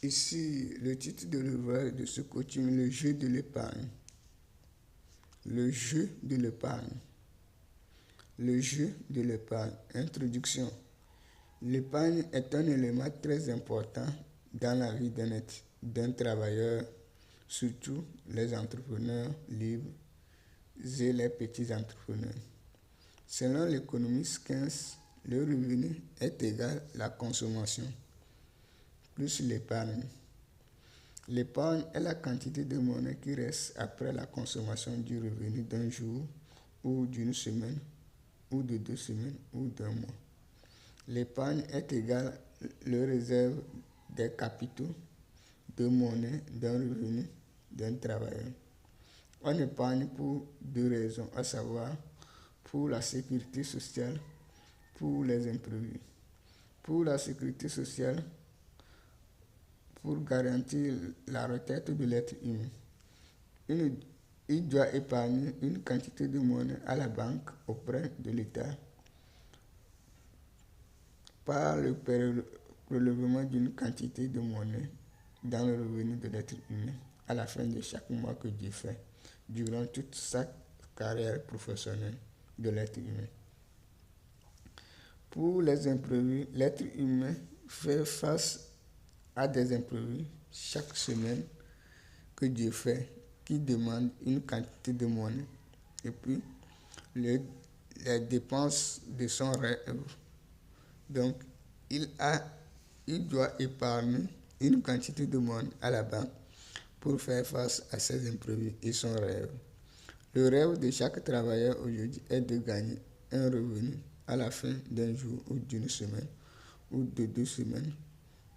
Ici, le titre de l'ouvrage de ce coaching, le jeu de l'épargne. Le jeu de l'épargne. Le jeu de l'épargne. Introduction. L'épargne est un élément très important dans la vie d'un travailleur, surtout les entrepreneurs libres et les petits entrepreneurs. Selon l'économiste Keynes, le revenu est égal à la consommation plus l'épargne. L'épargne est la quantité de monnaie qui reste après la consommation du revenu d'un jour ou d'une semaine ou de 2 semaines ou d'un mois. L'épargne est égale à la réserve des capitaux de monnaie d'un revenu d'un travailleur. On épargne pour 2 raisons, à savoir pour la sécurité sociale, pour les imprévus. Pour la sécurité sociale, pour garantir la retraite de l'être humain. Il doit épargner une quantité de monnaie à la banque auprès de l'État par le prélèvement d'une quantité de monnaie dans le revenu de l'être humain à la fin de chaque mois que Dieu fait durant toute sa carrière professionnelle de l'être humain. Pour les imprévus, l'être humain fait face à des imprévus chaque semaine que Dieu fait, qui demande une quantité de monnaie. Et puis, les dépenses de son rêve. Donc, il doit épargner une quantité de monnaie à la banque pour faire face à ses imprévus et son rêve. Le rêve de chaque travailleur aujourd'hui est de gagner un revenu à la fin d'un jour ou d'une semaine ou de 2 semaines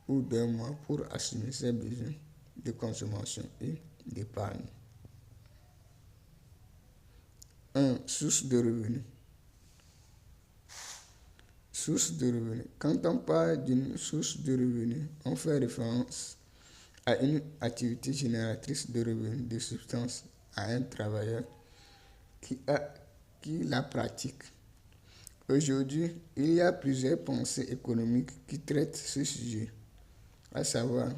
ou d'un mois pour assumer ses besoins de consommation et d'épargne. 1. Source de revenus. Source de revenus. Quand on parle d'une source de revenus, on fait référence à une activité génératrice de revenus de substance à un travailleur qui la pratique. Aujourd'hui, il y a plusieurs pensées économiques qui traitent ce sujet, à savoir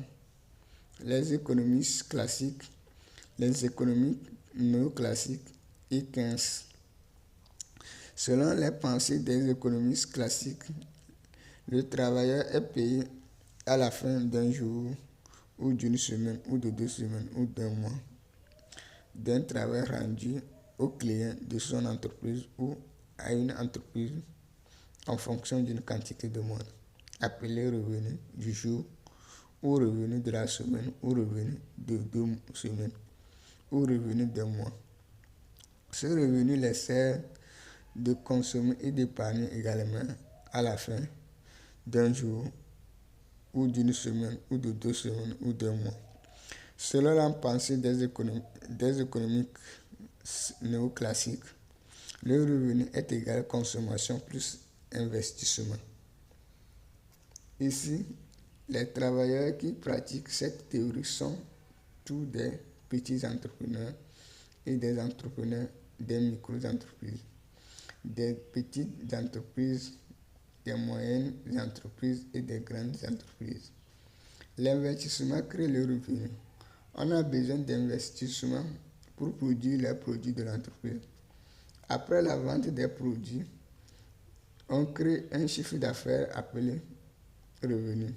les économistes classiques, les économistes néoclassiques et Keynes. Selon les pensées des économistes classiques, le travailleur est payé à la fin d'un jour ou d'une semaine ou de 2 semaines ou d'un mois d'un travail rendu au client de son entreprise ou à une entreprise en fonction d'une quantité de monnaie, appelé revenu du jour ou revenu de la semaine ou revenu de 2 semaines ou revenu d'un mois. Ce revenu les sert de consommer et d'épargner également à la fin d'un jour ou d'une semaine ou de 2 semaines ou d'un mois. Selon la pensée des économiques néoclassiques, le revenu est égal à consommation plus investissement. Ici, les travailleurs qui pratiquent cette théorie sont tous des petits entrepreneurs et des entrepreneurs des micro-entreprises, des petites entreprises, des moyennes entreprises et des grandes entreprises. L'investissement crée le revenu. On a besoin d'investissement pour produire les produits de l'entreprise. Après la vente des produits, on crée un chiffre d'affaires appelé revenu.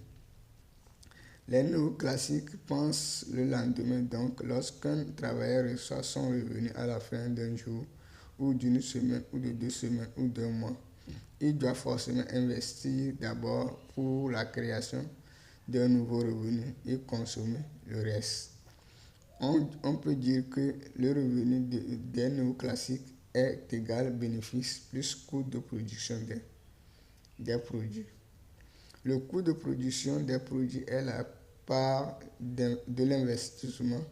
Les néoclassiques pensent le lendemain, donc lorsqu'un travailleur reçoit son revenu à la fin d'un jour ou d'une semaine ou de 2 semaines ou d'un mois, il doit forcément investir d'abord pour la création d'un nouveau revenu et consommer le reste. On peut dire que le revenu des néoclassiques est égal bénéfice plus coût de production des produits. Le coût de production des produits est la part de l'investissement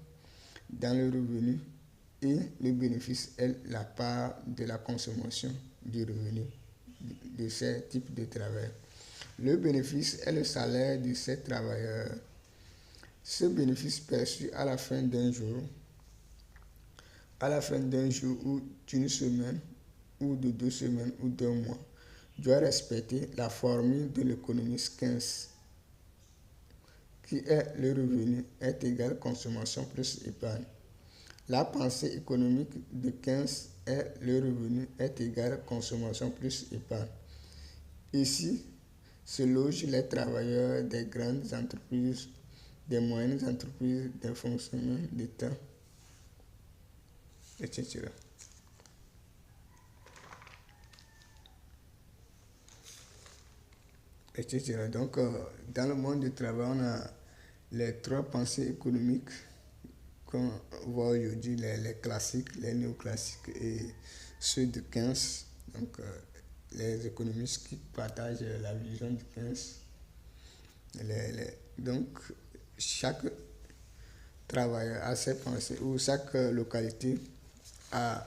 dans le revenu et le bénéfice est la part de la consommation du revenu de ces types de travail. Le bénéfice est le salaire de ces travailleurs. Ce bénéfice perçu à la fin d'un jour ou d'une semaine ou de 2 semaines ou d'un mois doit respecter la formule de l'économiste Keynes qui est le revenu, est égal consommation plus épargne. La pensée économique de Keynes est le revenu est égal consommation plus épargne. Ici se logent les travailleurs des grandes entreprises, des moyennes entreprises, des fonctionnaires d'État, etc. etc. Donc, dans le monde du travail, on a les trois pensées économiques qu'on voit aujourd'hui, les classiques, les néoclassiques et ceux de Keynes. Donc, les économistes qui partagent la vision de Keynes. Donc, chaque travailleur a ses pensées, ou chaque localité a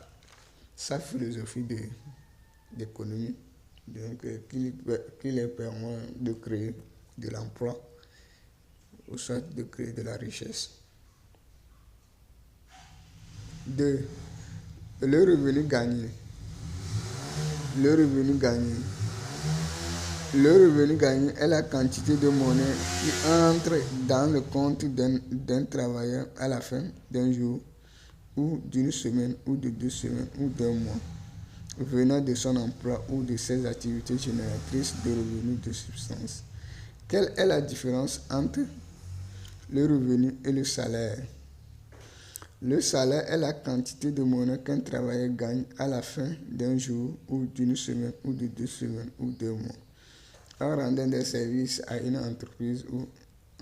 sa philosophie d'économie, donc qui les permet de créer de l'emploi ou soit de créer de la richesse. 2. Le revenu gagné. Le revenu gagné. Le revenu gagné est la quantité de monnaie qui entre dans le compte d'un travailleur à la fin d'un jour ou d'une semaine ou de 2 semaines ou d'un mois, venant de son emploi ou de ses activités génératrices de revenus de substance. Quelle est la différence entre le revenu et le salaire? Le salaire est la quantité de monnaie qu'un travailleur gagne à la fin d'un jour ou d'une semaine ou de 2 semaines ou 2 mois, en rendant des services à une entreprise ou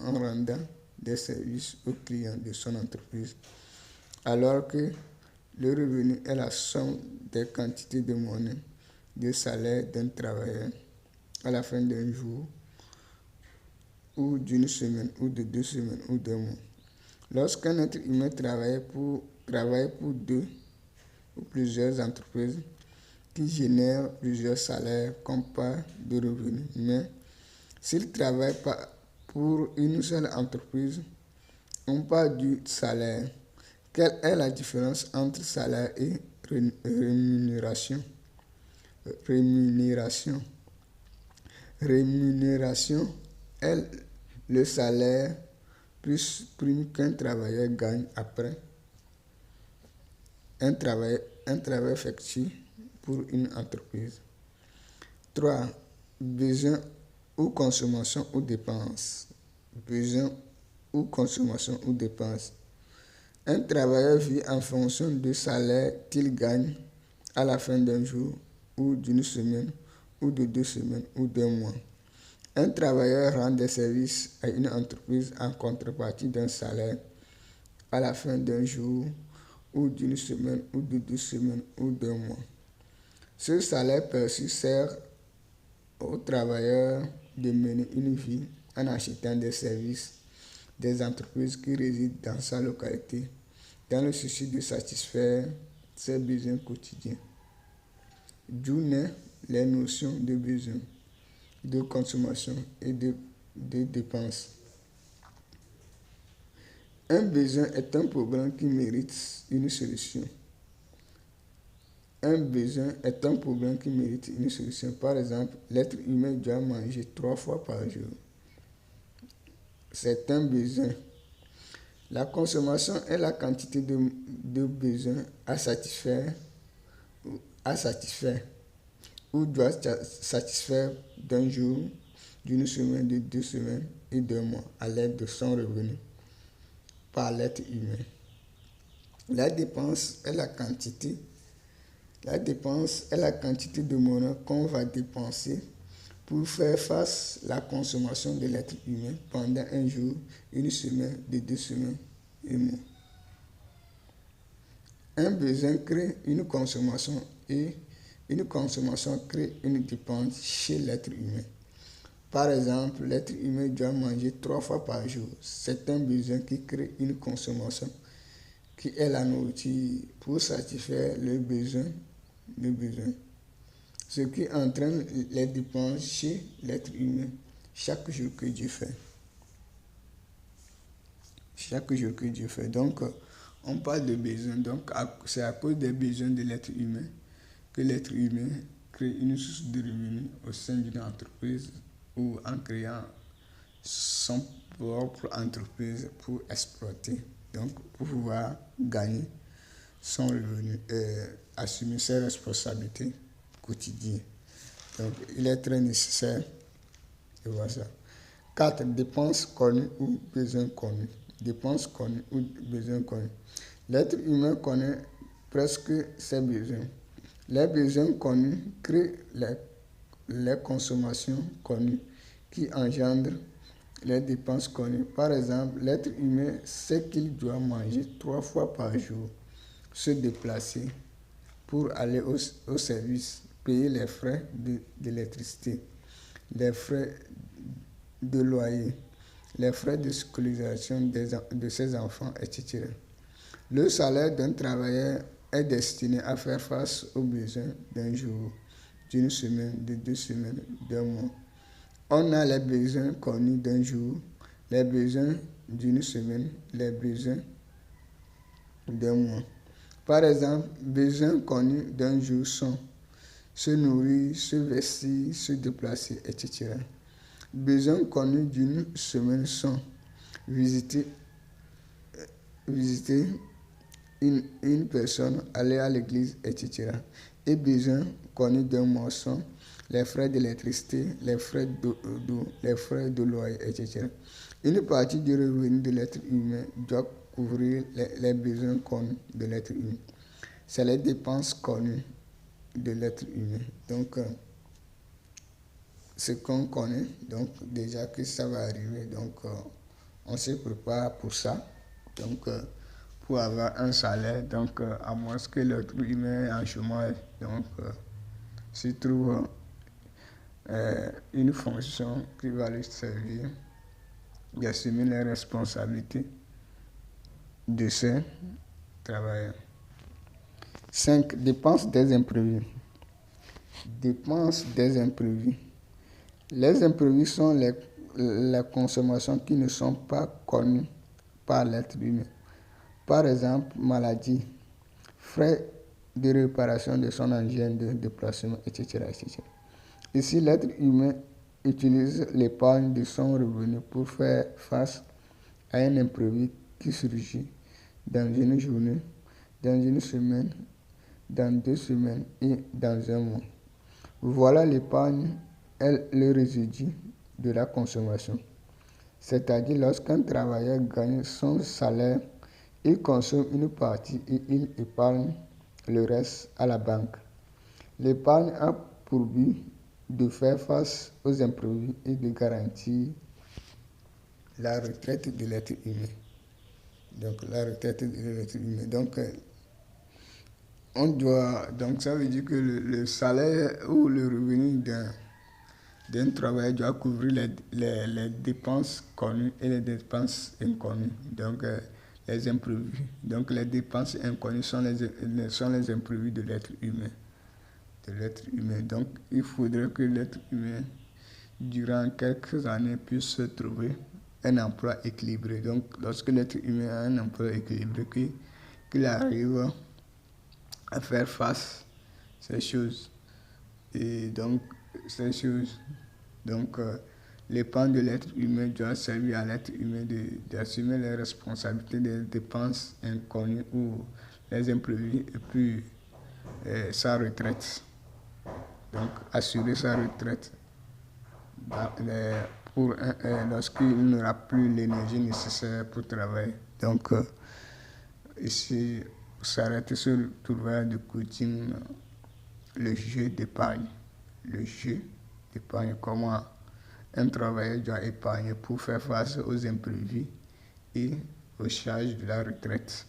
en rendant des services aux clients de son entreprise, alors que le revenu est la somme des quantités de monnaie de salaire d'un travailleur à la fin d'un jour ou d'une semaine ou de 2 semaines ou 2 mois. Lorsqu'un être humain travaille pour 2 ou plusieurs entreprises qui génèrent plusieurs salaires comme part de revenus, mais s'il travaille pour une seule entreprise, on parle du salaire. Quelle est la différence entre salaire et rémunération? Rémunération est le salaire plus prime qu'un travailleur gagne après un travail effectué pour une entreprise. 3. Besoin ou consommation ou dépense. Besoin ou consommation ou dépense. Un travailleur vit en fonction du salaire qu'il gagne à la fin d'un jour ou d'une semaine ou de 2 semaines ou d'un mois. Un travailleur rend des services à une entreprise en contrepartie d'un salaire à la fin d'un jour ou d'une semaine ou de 2 semaines ou d'un mois. Ce salaire perçu sert au travailleur de mener une vie en achetant des services des entreprises qui résident dans sa localité, dans le souci de satisfaire ses besoins quotidiens. D'où naissent les notions de besoin, de consommation et de dépenses. Un besoin est un problème qui mérite une solution. Un besoin est un problème qui mérite une solution. Par exemple, l'être humain doit manger 3 fois par jour. C'est un besoin. La consommation est la quantité de besoins à satisfaire ou doit satisfaire d'un jour, d'une semaine, de 2 semaines et d'un mois à l'aide de son revenu par l'être humain. La dépense est la quantité de monnaie qu'on va dépenser pour faire face à la consommation de l'être humain pendant un jour, une semaine, de 2 semaines et un mois. Un besoin crée une consommation et une consommation crée une dépense chez l'être humain. Par exemple, l'être humain doit manger 3 fois par jour. C'est un besoin qui crée une consommation qui est la nourriture pour satisfaire le besoin. Ce qui entraîne les dépenses chez l'être humain chaque jour que Dieu fait. Chaque jour que Dieu fait. Donc, on parle de besoins. Donc, c'est à cause des besoins de l'être humain que l'être humain crée une source de revenus au sein d'une entreprise ou en créant son propre entreprise pour exploiter, donc pour pouvoir gagner son revenu et assumer ses responsabilités quotidiennes. Donc, il est très nécessaire de voir ça. 4. Dépenses connues ou besoins connus. Dépenses connues ou besoins connus. L'être humain connaît presque ses besoins. Les besoins connus créent les consommations connues qui engendrent les dépenses connues. Par exemple, l'être humain sait qu'il doit manger 3 fois par jour, se déplacer pour aller au service, payer les frais d'électricité, les frais de loyer, les frais de scolarisation de ses enfants, etc. Le salaire d'un travailleur est destiné à faire face aux besoins d'un jour, d'une semaine, de 2 semaines, d'un mois. On a les besoins connus d'un jour, les besoins d'une semaine, les besoins d'un mois. Par exemple, besoins connus d'un jour sont se nourrir, se vestir, se déplacer, etc. Besoins connus d'une semaine sont visiter une personne, aller à l'église, etc. Et besoins connus d'un mois sont les frais d'électricité, les frais d'eau, les frais de loyer, etc. Une partie du revenu de l'être humain doit couvrir les besoins connus de l'être humain. C'est les dépenses connues de l'être humain. Donc, ce qu'on connaît, donc déjà que ça va arriver, donc on se prépare pour ça. Donc, pour avoir un salaire, donc à moins que l'être humain est en chômage, donc s'il trouve une fonction qui va lui servir d'assumer les responsabilités de ses travailleurs. 5. Dépenses des imprévus. Dépenses des imprévus. Les imprévus sont les consommations qui ne sont pas connues par l'être humain. Par exemple, maladie, frais de réparation de son engin de déplacement, etc. etc. Ici, l'être humain utilise l'épargne de son revenu pour faire face à un imprévu qui surgit dans une journée, dans une semaine, dans 2 semaines et dans un mois. Voilà l'épargne est le résidu de la consommation. C'est-à-dire lorsqu'un travailleur gagne son salaire, il consomme une partie et il épargne le reste à la banque. L'épargne a pour but de faire face aux imprévus et de garantir la retraite de l'être humain. Donc la retraite de l'être humain. Donc donc ça veut dire que le salaire ou le revenu d'un travailleur doit couvrir les dépenses connues et les dépenses inconnues. Donc les imprévus. Donc les dépenses inconnues sont les imprévus de l'être humain. Donc il faudrait que l'être humain, durant quelques années, puisse se trouver un emploi équilibré. Donc lorsque l'être humain a un emploi équilibré, qu'il arrive à faire face à ces choses. Et donc, ces choses, donc l'épargne de l'être humain doit servir à l'être humain d'assumer les responsabilités des dépenses inconnues ou les imprévus et puis sa retraite. Donc, assurer sa retraite lorsqu'il n'aura plus l'énergie nécessaire pour travailler. Donc, ici, s'arrête sur le trouvaille de coutume, le jeu d'épargne. Le jeu d'épargne, comment un travailleur doit épargner pour faire face aux imprévus et aux charges de la retraite.